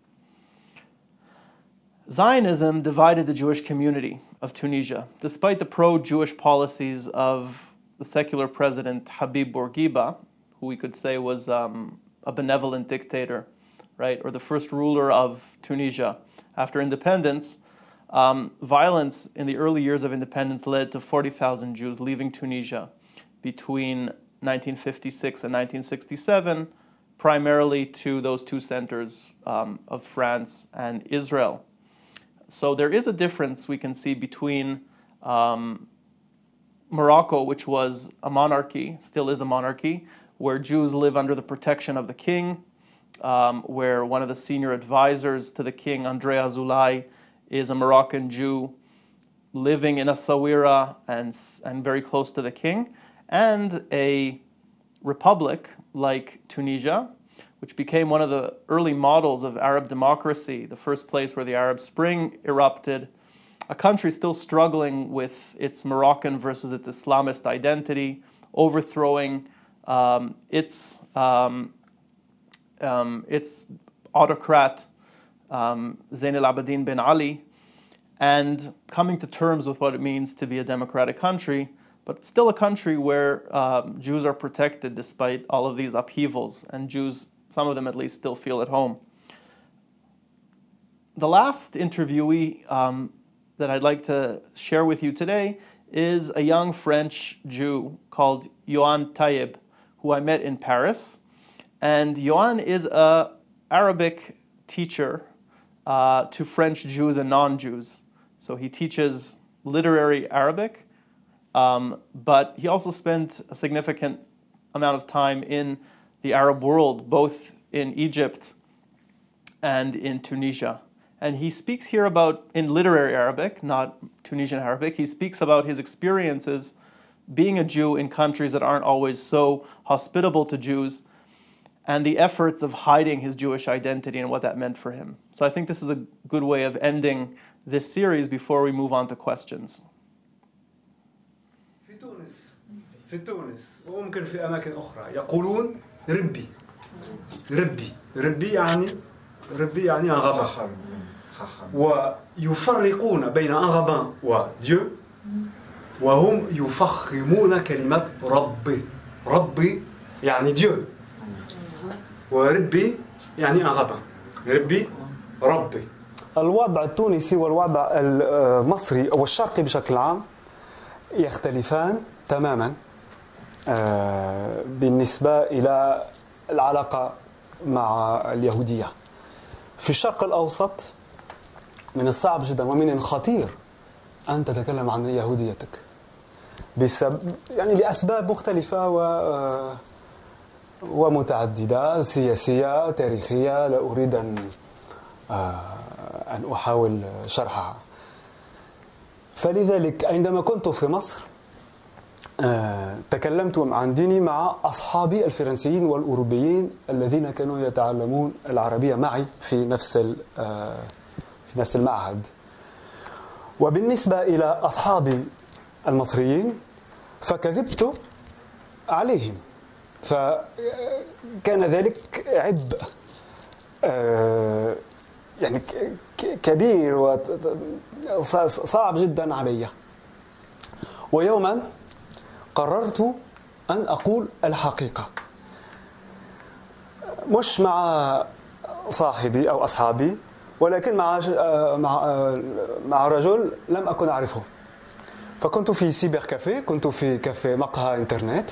[SPEAKER 1] Zionism divided the Jewish community of Tunisia, despite the pro-Jewish policies of the secular president Habib Bourguiba, who we could say was a benevolent dictator, right, or the first ruler of Tunisia after independence. Violence in the early years of independence led to 40,000 Jews leaving Tunisia between 1956 and 1967, primarily to those two centers of France and Israel. So there is a difference we can see between Morocco, which was a monarchy, still is a monarchy, where Jews live under the protection of the king, where one of the senior advisors to the king, André Azoulay, is a Moroccan Jew living in Essaouira and very close to the king, and a republic like Tunisia, which became one of the early models of Arab democracy, the first place where the Arab Spring erupted, a country still struggling with its Moroccan versus its Islamist identity, overthrowing its autocrat, Zain al-Abidin bin Ali, and coming to terms with what it means to be a democratic country, but still a country where Jews are protected despite all of these upheavals, and Jews, some of them at least, still feel at home. The last interviewee that I'd like to share with you today is a young French Jew called Yohan Tayeb, who I met in Paris. And Yohan is an Arabic teacher to French Jews and non-Jews. So he teaches literary Arabic, but he also spent a significant amount of time in the Arab world, both in Egypt and in Tunisia. And he speaks here about, in literary Arabic, not Tunisian Arabic, he speaks about his experiences being a Jew in countries that aren't always so hospitable to Jews, and the efforts of hiding his Jewish identity and what that meant for him. So I think this is a good way of ending this series before we move on to questions.
[SPEAKER 6] في تونس وممكن في أماكن أخرى يقولون ربي يعني أغابان، ويفرقون بين أغابان وديو، وهم يفخمون كلمة ربي يعني ديو، وربي يعني أغابان، ربي.
[SPEAKER 7] الوضع التونسي والوضع المصري أو الشرقي بشكل عام يختلفان تماما بالنسبة إلى العلاقة مع اليهودية. في الشرق الأوسط من الصعب جدا ومن الخطير أن تتكلم عن يهوديتك يعني لأسباب مختلفة ومتعددة، سياسية، تاريخية، لا أريد أن أحاول شرحها. فلذلك عندما كنت في مصر تكلمت عن ديني مع أصحابي الفرنسيين والأوروبيين الذين كانوا يتعلمون العربية معي في نفس المعهد. وبالنسبة إلى أصحابي المصريين فكذبت عليهم، فكان ذلك عبء يعني كبير وصعب جدا علي. ويوما قررت أن أقول الحقيقة، مش مع صاحبي أو أصحابي، ولكن مع رجل لم أكن أعرفه. فكنت في سيبر كافيه، كنت في كافيه مقهى إنترنت،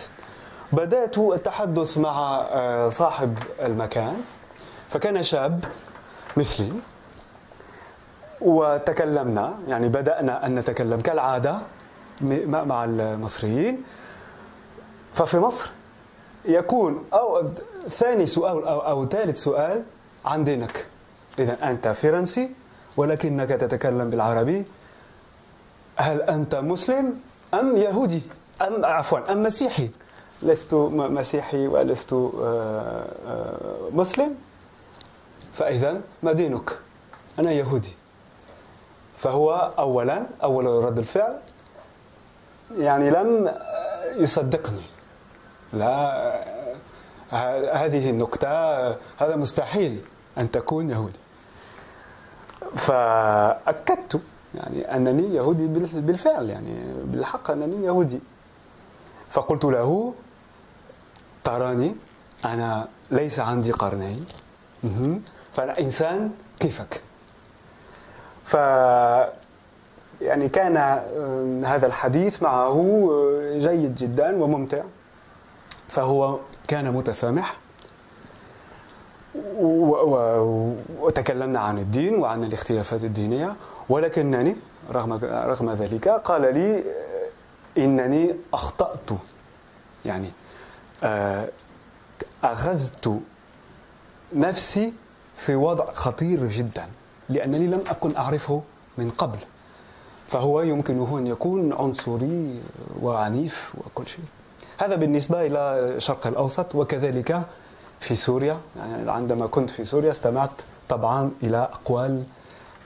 [SPEAKER 7] بدأت التحدث مع صاحب المكان، فكان شاب مثلي، وتكلمنا، يعني بدأنا أن نتكلم كالعادة مع المصريين. ففي مصر يكون أو ثاني سؤال أو ثالث سؤال عن دينك. إذا أنت فرنسي ولكنك تتكلم بالعربي، هل أنت مسلم أم يهودي أم عفوا أم مسيحي؟ لست مسيحي ولست مسلم، فإذا ما دينك؟ أنا يهودي. فهو أول رد الفعل يعني لم يصدقني، لا هذه النكتة، هذا مستحيل أن تكون يهودي. فأكدت يعني أنني يهودي بالفعل، يعني بالحق أنني يهودي. فقلت له تراني أنا ليس عندي قرنين، فأنا إنسان كيفك. يعني كان هذا الحديث معه جيد جدا وممتع. فهو كان متسامح، وتكلمنا عن الدين وعن الاختلافات الدينية، ولكنني رغم ذلك قال لي إنني أخطأت، يعني أخذت نفسي في وضع خطير جدا لأنني لم أكن أعرفه من قبل. فهو يمكنه أن يكون عنصري وعنيف وكل شيء. هذا بالنسبة إلى الشرق الأوسط، وكذلك في سوريا. يعني عندما كنت في سوريا استمعت طبعا إلى أقوال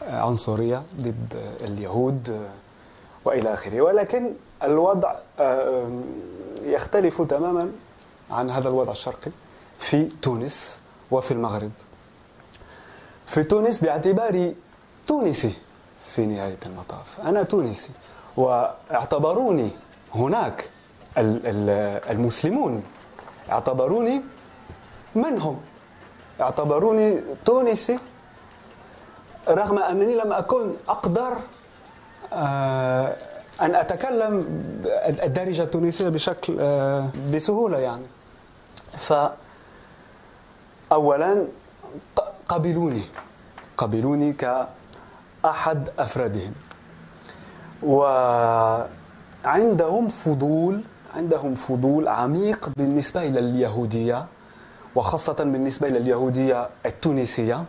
[SPEAKER 7] عنصرية ضد اليهود وإلى آخره، ولكن الوضع يختلف تماما عن هذا الوضع الشرقي في تونس وفي المغرب. في تونس باعتباري تونسي في نهاية المطاف، أنا تونسي، واعتبروني هناك المسلمون اعتبروني منهم، اعتبروني تونسي، رغم أنني لم أكن أقدر أن أتكلم الدارجة التونسية بسهولة يعني. فأولا قبلوني كأحد أفرادهم، وعندهم فضول عميق بالنسبة إلى اليهودية، وخاصة بالنسبة إلى اليهودية التونسية،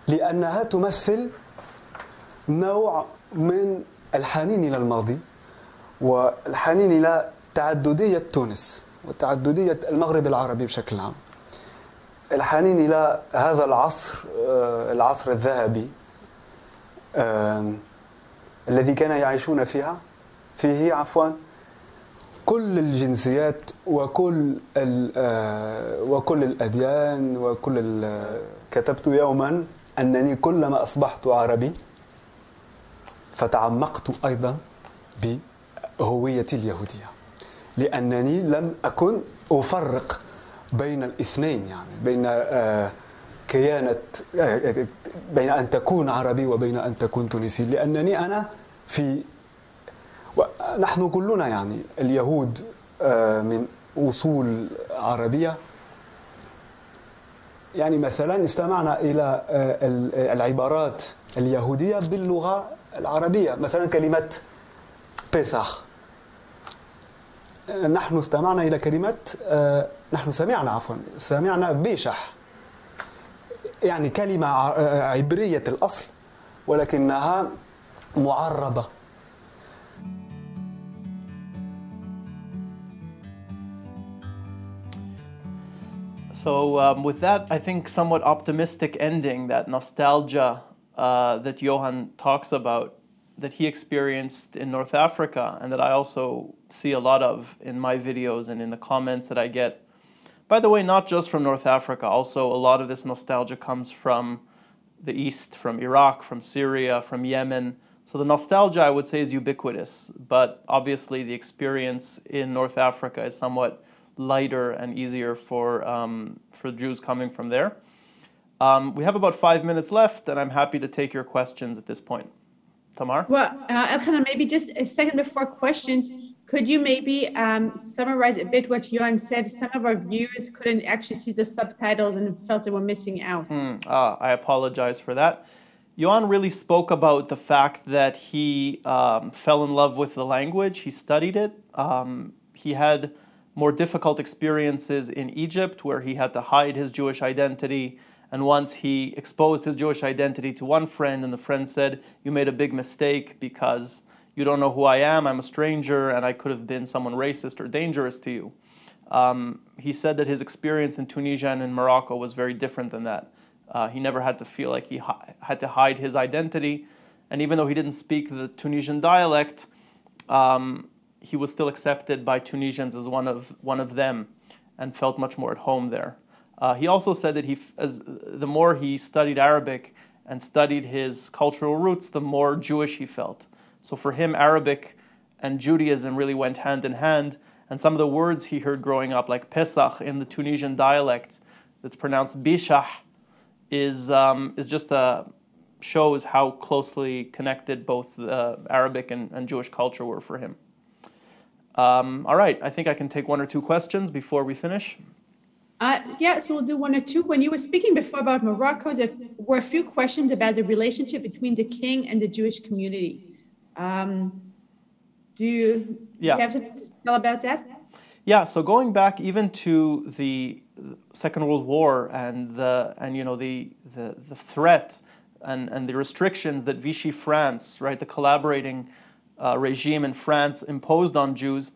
[SPEAKER 7] لأنها تمثل نوع من الحنين إلى الماضي والحنين إلى تعددية تونس وتعددية المغرب العربي بشكل عام، الحنين إلى هذا العصر الذهبي الذي كان يعيشون فيه كل الجنسيات وكل الأديان كتبت يوما أنني كلما أصبحت عربي فتعمقت أيضا بهويتي اليهودية، لأنني لم أكن أفرق بين الاثنين، يعني بين أن تكون عربي وبين أن تكون تونسي، لأنني نحن كلنا يعني اليهود من أصول عربية. يعني مثلا استمعنا إلى العبارات اليهودية باللغة العربية، مثلا كلمة بيسخ، نحن استمعنا إلى كلمة سمعنا بيشح، يعني كلمة عبرية الأصل ولكنها معربة.
[SPEAKER 1] So with that, I think somewhat optimistic ending, that nostalgia that Johan talks about, that he experienced in North Africa, and that I also see a lot of in my videos and in the comments that I get. By the way, not just from North Africa, also a lot of this nostalgia comes from the East, from Iraq, from Syria, from Yemen, So the nostalgia, I would say, is ubiquitous, but obviously the experience in North Africa is somewhat lighter and easier for Jews coming from there. We have about 5 minutes left, and I'm happy to take your questions at this point. Tamar?
[SPEAKER 3] Well, Elchanan, maybe just a second before questions, could you maybe summarize a bit what Yohan said? Some of our viewers couldn't actually see the subtitles and felt they were missing out.
[SPEAKER 1] I apologize for that. Yohan really spoke about the fact that he fell in love with the language. He studied it. He had more difficult experiences in Egypt, where he had to hide his Jewish identity. And once he exposed his Jewish identity to one friend, and the friend said, "You made a big mistake because you don't know who I am. I'm a stranger, and I could have been someone racist or dangerous to you." He said that his experience in Tunisia and in Morocco was very different than that. He never had to feel like he had to hide his identity. And even though he didn't speak the Tunisian dialect, he was still accepted by Tunisians as one of them and felt much more at home there. He also said that the more he studied Arabic and studied his cultural roots, the more Jewish he felt. So for him, Arabic and Judaism really went hand in hand. And some of the words he heard growing up, like Pesach in the Tunisian dialect, that's pronounced Bishah, shows how closely connected both Arabic and Jewish culture were for him. All right, I think I can take one or two questions before we finish.
[SPEAKER 3] Yeah, so we'll do one or two. When you were speaking before about Morocco, there were a few questions about the relationship between the king and the Jewish community. Do you have to tell about that?
[SPEAKER 1] Yeah, so going back even to the Second World War and the threat and the restrictions that Vichy France, right, the collaborating regime in France imposed on Jews,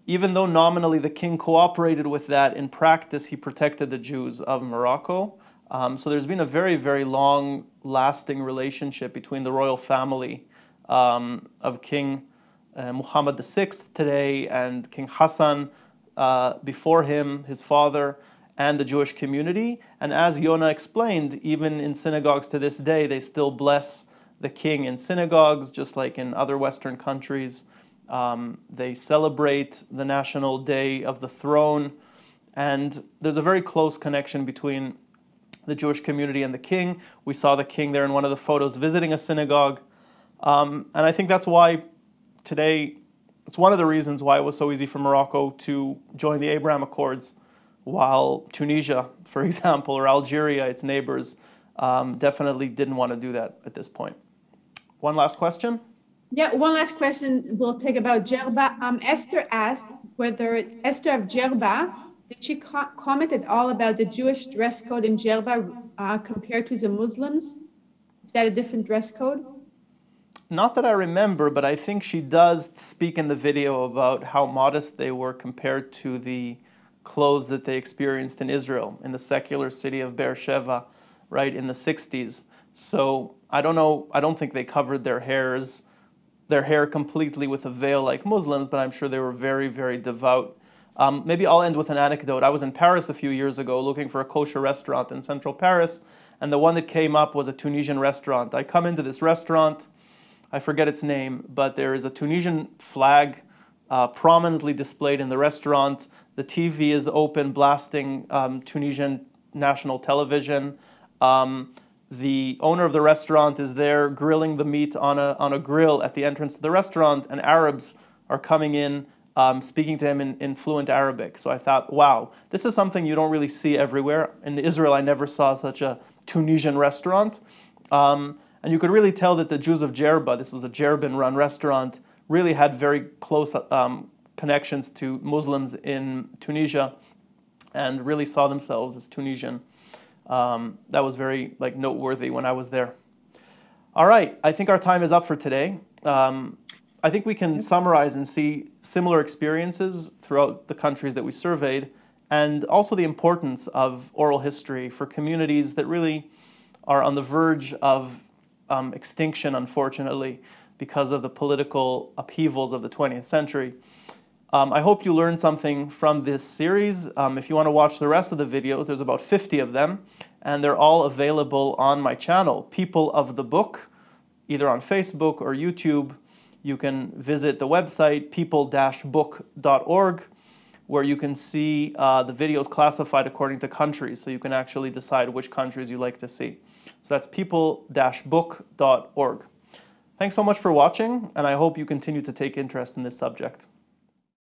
[SPEAKER 1] even though nominally the king cooperated with that, in practice he protected the Jews of Morocco. So there's been a very, very long-lasting relationship between the royal family of King Muhammad VI today and King Hassan before him, his father, and the Jewish community. And as Yona explained, even in synagogues to this day, they still bless the king in synagogues, just like in other Western countries. They celebrate the National Day of the Throne, and there's a very close connection between the Jewish community and the king. We saw the king there in one of the photos visiting a synagogue, and I think that's why today, it's one of the reasons why it was so easy for Morocco to join the Abraham Accords, while Tunisia, for example, or Algeria, its neighbors, definitely didn't want to do that at this point. One last question?
[SPEAKER 3] Yeah, one last question we'll take about Djerba. Esther asked whether Esther of Djerba, did she comment at all about the Jewish dress code in Djerba compared to the Muslims? Is that a different dress code?
[SPEAKER 1] Not that I remember, but I think she does speak in the video about how modest they were compared to the clothes that they experienced in Israel, in the secular city of Beersheba, right, in the 60s. So I don't know, I don't think they covered their hair completely with a veil like Muslims, but I'm sure they were very, very devout. Maybe I'll end with an anecdote. I was in Paris a few years ago looking for a kosher restaurant in central Paris, and the one that came up was a Tunisian restaurant. I come into this restaurant, I forget its name, but there is a Tunisian flag prominently displayed in the restaurant. The TV is open, blasting Tunisian national television. The owner of the restaurant is there grilling the meat on a grill at the entrance to the restaurant, and Arabs are coming in speaking to him in fluent Arabic. So I thought, wow, this is something you don't really see everywhere. In Israel, I never saw such a Tunisian restaurant. And you could really tell that the Jews of Djerba, this was a Djerban-run restaurant, really had very close connections to Muslims in Tunisia and really saw themselves as Tunisian. That was very noteworthy when I was there. All right, I think our time is up for today. I think we can summarize and see similar experiences throughout the countries that we surveyed, and also the importance of oral history for communities that really are on the verge of extinction, unfortunately, because of the political upheavals of the 20th century. I hope you learned something from this series. If you want to watch the rest of the videos, there's about 50 of them, and they're all available on my channel, People of the Book. either on Facebook or YouTube, you can visit the website people-book.org, where you can see the videos classified according to countries, so you can actually decide which countries you like to see. So that's people-book.org. Thanks so much for watching, and I hope you continue to take interest in this subject.